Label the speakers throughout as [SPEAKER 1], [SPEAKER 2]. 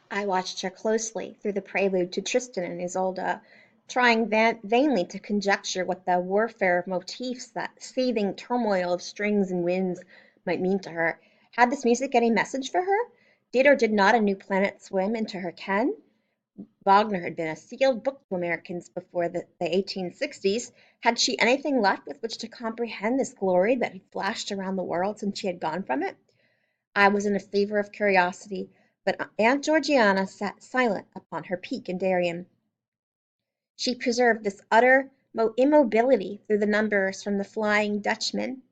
[SPEAKER 1] I watched her closely through the prelude to Tristan and Isolde, trying vainly to conjecture what the warfare of motifs, that seething turmoil of strings and winds, might mean to her. Had this music any message for her? Did or did not a new planet swim into her ken? Wagner had been a sealed book to Americans before the 1860s. Had she anything left with which to comprehend this glory that had flashed around the world since she had gone from it? I was in a fever of curiosity, but Aunt Georgiana sat silent upon her peak in Darien. She preserved this utter immobility through the numbers from the Flying Dutchman,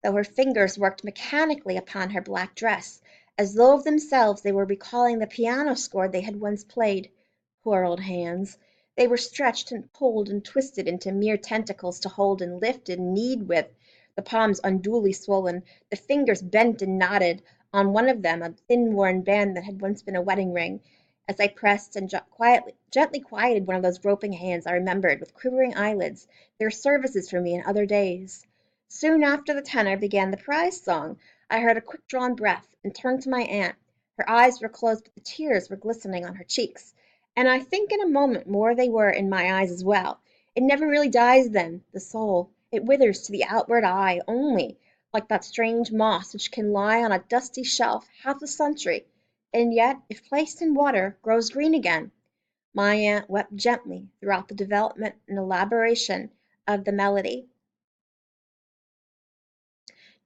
[SPEAKER 1] though her fingers worked mechanically upon her black dress, as though of themselves they were recalling the piano score they had once played. Poor old hands! They were stretched and pulled and twisted into mere tentacles to hold and lift and knead with, the palms unduly swollen, the fingers bent and knotted, on one of them a thin-worn band that had once been a wedding ring. As I pressed and gently quieted one of those groping hands, I remembered, with quivering eyelids, their services for me in other days. Soon after the tenor began the prize song, I heard a quick-drawn breath, and turned to my aunt. Her eyes were closed, but the tears were glistening on her cheeks, and I think in a moment more they were in my eyes as well. It never really dies then, the soul. It withers to the outward eye only, like that strange moss which can lie on a dusty shelf half a century, and yet, if placed in water, grows green again. My aunt wept gently throughout the development and elaboration of the melody.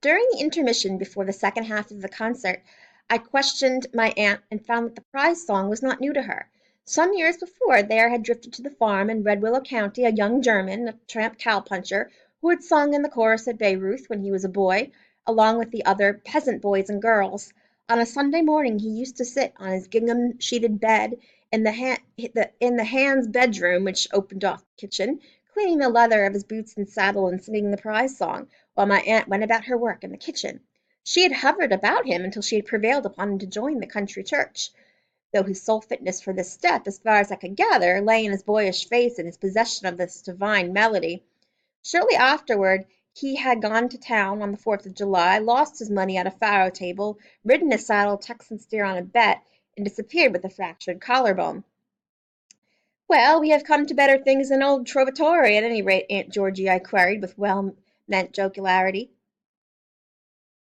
[SPEAKER 1] During the intermission before the second half of the concert, I questioned my aunt and found that the prize song was not new to her. Some years before, there had drifted to the farm in Red Willow County a young German, a tramp cowpuncher, who had sung in the chorus at Bayreuth when he was a boy, along with the other peasant boys and girls. On a Sunday morning he used to sit on his gingham-sheeted bed in the Hans' bedroom, which opened off the kitchen, cleaning the leather of his boots and saddle and singing the prize song, while my aunt went about her work in the kitchen. She had hovered about him until she had prevailed upon him to join the country church, though his sole fitness for this step, as far as I could gather, lay in his boyish face and his possession of this divine melody. Shortly afterward he had gone to town on the 4th of July, lost his money at a faro table, ridden a saddled Texan steer on a bet, and disappeared with a fractured collarbone. "Well, we have come to better things than old Trovatore, at any rate, Aunt Georgie," I queried with well-meant jocularity.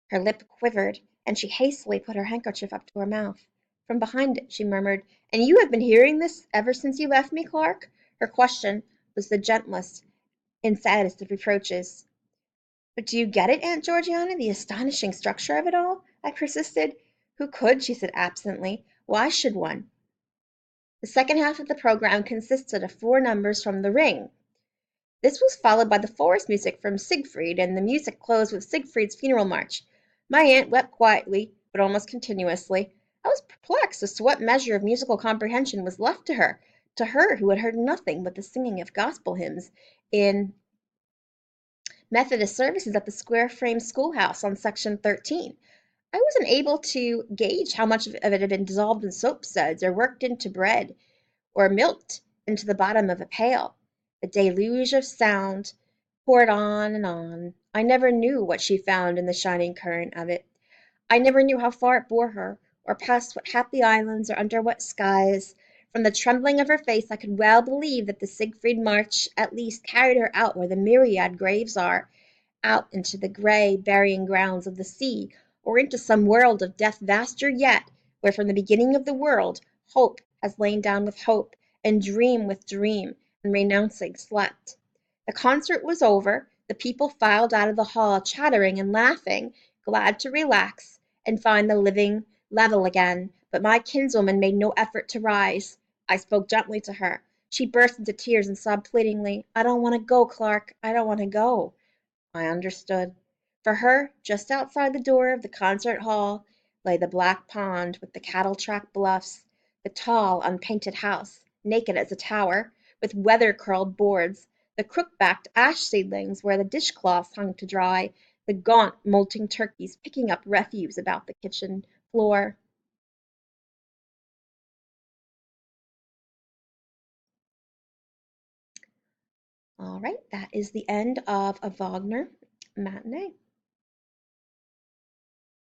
[SPEAKER 1] Her lip quivered, and she hastily put her handkerchief up to her mouth. From behind it she murmured, "And you have been hearing this ever since you left me, Clark?" Her question was the gentlest and saddest of reproaches. "But do you get it, Aunt Georgiana, the astonishing structure of it all?" I persisted. "Who could?" she said absently. "Why should one?" The second half of the program consisted of 4 numbers from The Ring. This was followed by the forest music from Siegfried, and the music closed with Siegfried's funeral march. My aunt wept quietly, but almost continuously. I was perplexed as to what measure of musical comprehension was left to her who had heard nothing but the singing of gospel hymns in Methodist services at the square frame schoolhouse on Section 13. I wasn't able to gauge how much of it had been dissolved in soap suds, or worked into bread, or milked into the bottom of a pail. The deluge of sound poured on and on. I never knew what she found in the shining current of it. I never knew how far it bore her, or past what happy islands, or under what skies. From the trembling of her face I could well believe that the Siegfried March at least carried her out where the myriad graves are, out into the grey burying grounds of the sea, or into some world of death vaster yet, where from the beginning of the world hope has lain down with hope, and dream with dream, and renouncing slept. The concert was over, the people filed out of the hall chattering and laughing, glad to relax and find the living level again, but my kinswoman made no effort to rise. I spoke gently to her. She burst into tears and sobbed pleadingly, "I don't want to go, Clark, I don't want to go." I understood. For her, just outside the door of the concert hall, lay the black pond with the cattle track bluffs, the tall, unpainted house, naked as a tower, with weather-curled boards, the crook-backed ash seedlings where the dishcloths hung to dry, the gaunt, molting turkeys picking up refuse about the kitchen floor. All right, that is the end of a Wagner matinee.